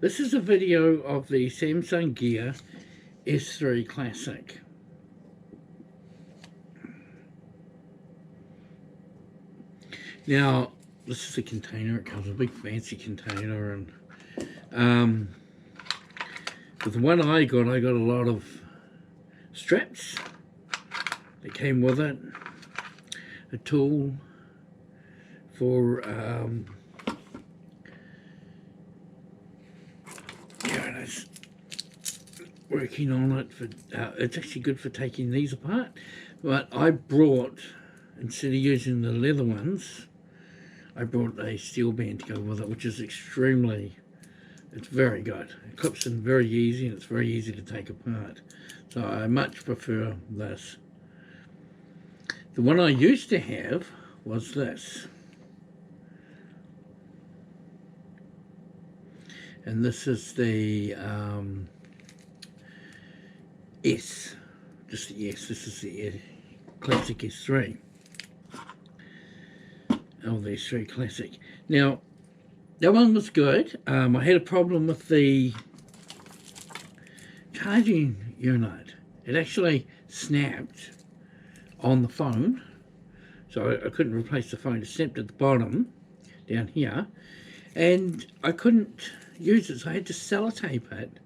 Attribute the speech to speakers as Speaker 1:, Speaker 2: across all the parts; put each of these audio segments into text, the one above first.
Speaker 1: This is a video of the Samsung Gear S3 Classic. Now, this is a container. It comes with a big fancy container, and with the one I got a lot of straps that came with it, a tool for working on it for it's actually good for taking these apart, but I brought, instead of using the leather ones, I brought a steel band to go with it, which is it's very good. It clips in very easy, and it's very easy to take apart, so I much prefer this. The one I used to have was this, and this is the S, just the S. This is the Classic S3. Oh, the S3 Classic. Now, that one was good. I had a problem with the charging unit. It actually snapped on the phone, so I couldn't replace the phone. It snapped at the bottom, down here, and I couldn't use it, so I had to sellotape it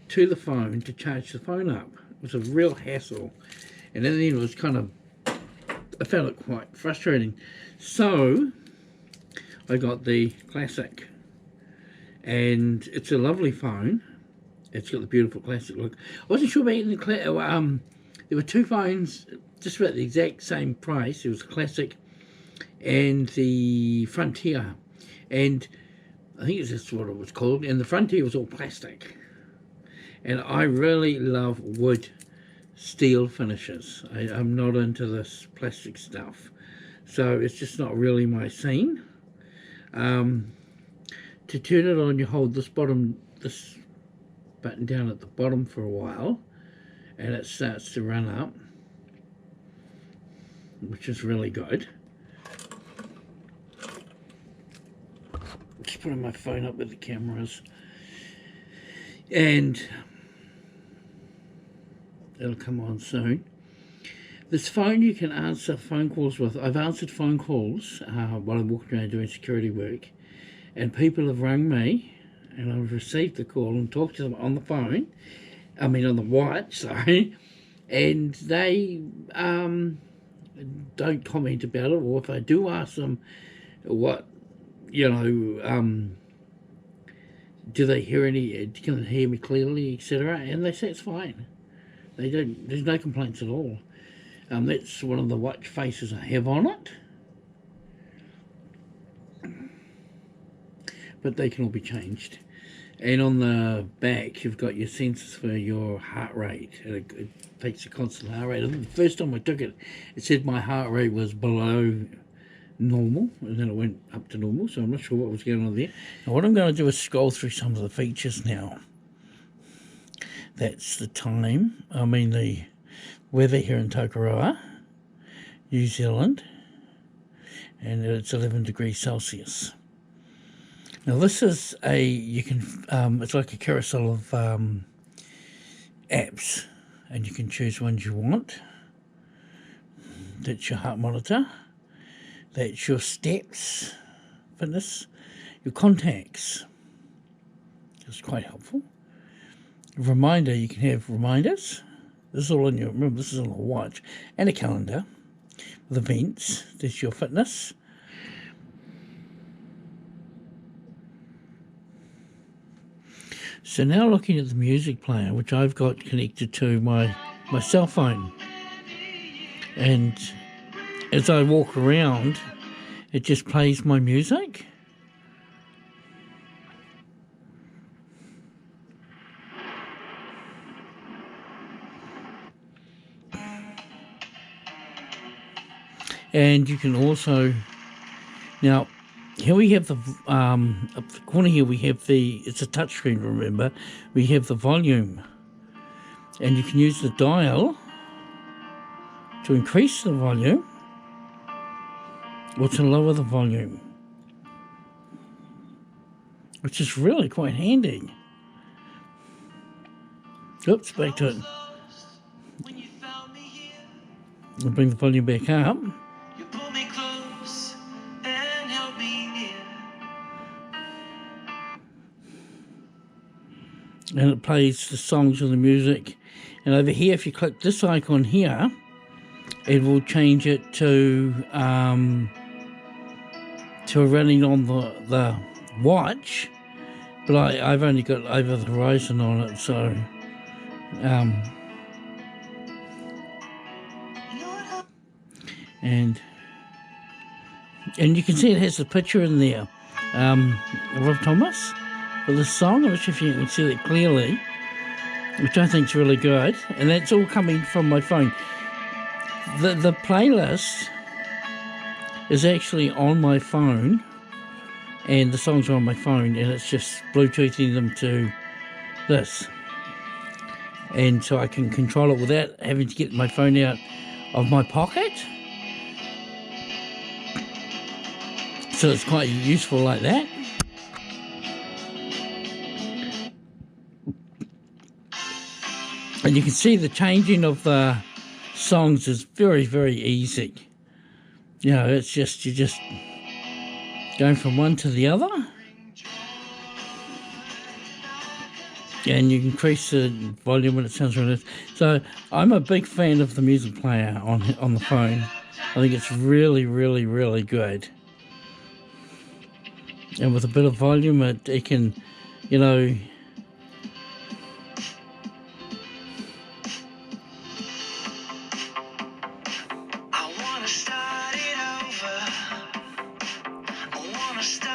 Speaker 1: to the phone to charge the phone up. It was a real hassle, and in the end it was I found it quite frustrating. So I got the Classic, and it's a lovely phone. It's got the beautiful classic look. I wasn't sure about getting the there were two phones just about the exact same price. It was Classic and the Frontier, and I think it's just what it was called, and the Frontier was all plastic. And I really love wood steel finishes. I'm not into this plastic stuff, so it's just not really my scene. To turn it on, you hold this button down at the bottom for a while, and it starts to run up, which is really good. Just putting my phone up with the cameras, and it'll come on soon. This phone you can answer phone calls with. I've answered phone calls while I'm walking around doing security work, and people have rung me, and I've received the call and talked to them on the phone, on the watch, sorry, and they don't comment about it, or if I do ask them what, do they hear can they hear me clearly, etc., and they say it's fine. They don't, there's no complaints at all. That's one of the watch faces I have on it, but they can all be changed. And on the back you've got your sensors for your heart rate, and it takes a constant heart rate. And the first time I took it, it said my heart rate was below normal, and then it went up to normal, so I'm not sure what was going on there. Now what I'm going to do is scroll through some of the features now. That's the time, the weather here in Tokoroa, New Zealand, and it's 11 degrees Celsius. Now this is it's like a carousel of apps, and you can choose ones you want. That's your heart monitor, that's your steps, fitness, your contacts. It's quite helpful. Reminder, you can have reminders. This is all on your, remember this is on a watch, and a calendar with events. There's your fitness. So now looking at the music player, which I've got connected to my cell phone, and as I walk around it just plays my music. And you can also, now here we have the up the corner here we have it's a touchscreen, remember, we have the volume, and you can use the dial to increase the volume or to lower the volume. which is really quite handy. Oops, back to it. I'll bring the volume back up. And it plays the songs and the music. And over here, if you click this icon here, it will change it to running on the watch. But I've only got over the horizon on it, so and you can see it has the picture in there, Rob Thomas, for the song. I'm not sure if you can see that clearly, which I think is really good. And that's all coming from my phone. The playlist is actually on my phone, and the songs are on my phone, and it's just Bluetoothing them to this. And so I can control it without having to get my phone out of my pocket. So it's quite useful like that. And you can see the changing of the songs is very, very easy. You know, it's just, you're just going from one to the other. And you increase the volume when it sounds really nice. So I'm a big fan of the music player on the phone. I think it's really, really, really good. And with a bit of volume, it can, you know,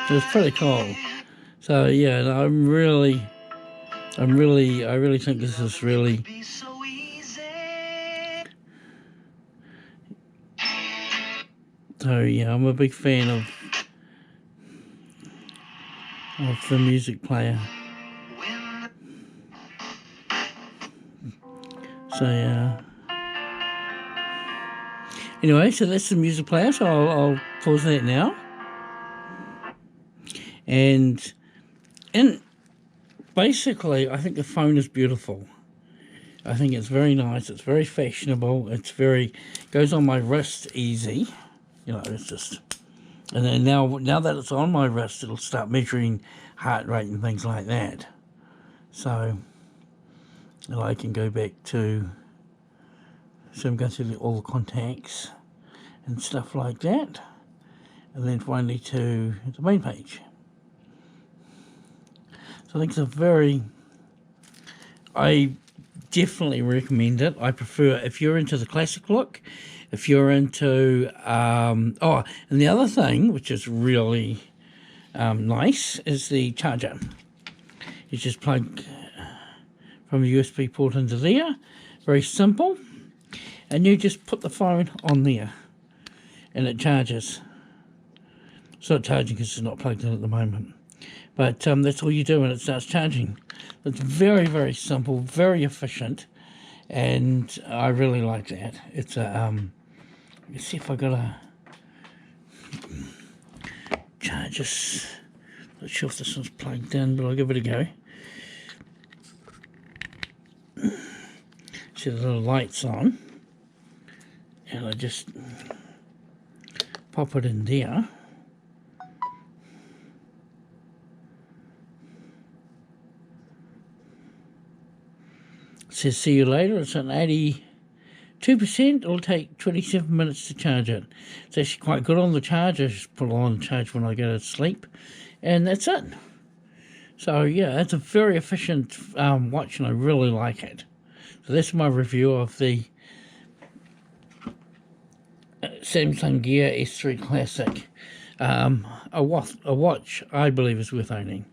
Speaker 1: it's pretty cool. So yeah, I really think this is really so yeah, I'm a big fan of the music player. So yeah. Anyway, so that's the music player. So I'll pause that now. And basically, I think the phone is beautiful. I think it's very nice. It's very fashionable. It's goes on my wrist easy. You know, it's just. And then now that it's on my wrist, it'll start measuring heart rate and things like that. So, and I can go back to. So I'm going through all the contacts and stuff like that, and then finally to the main page. So I think it's I definitely recommend it. I prefer, if you're into the classic look, if you're into, and the other thing, which is really nice, is the charger. You just plug from a USB port into there, very simple, and you just put the phone on there, and it charges. It's not charging because it's not plugged in at the moment. But that's all you do and it starts charging. It's very, very simple, very efficient, and I really like that. It's a, let's see if I got a charge this. Not sure if this one's plugged in, but I'll give it a go. See the little lights on, and I just pop it in there. It says see you later. It's an 82%. It'll take 27 minutes to charge it. It's actually quite good on the charger. Just put it on charge when I go to sleep, and that's it. So yeah, it's a very efficient watch, and I really like it. So that's my review of the Samsung Gear S3 Classic. A watch I believe is worth owning.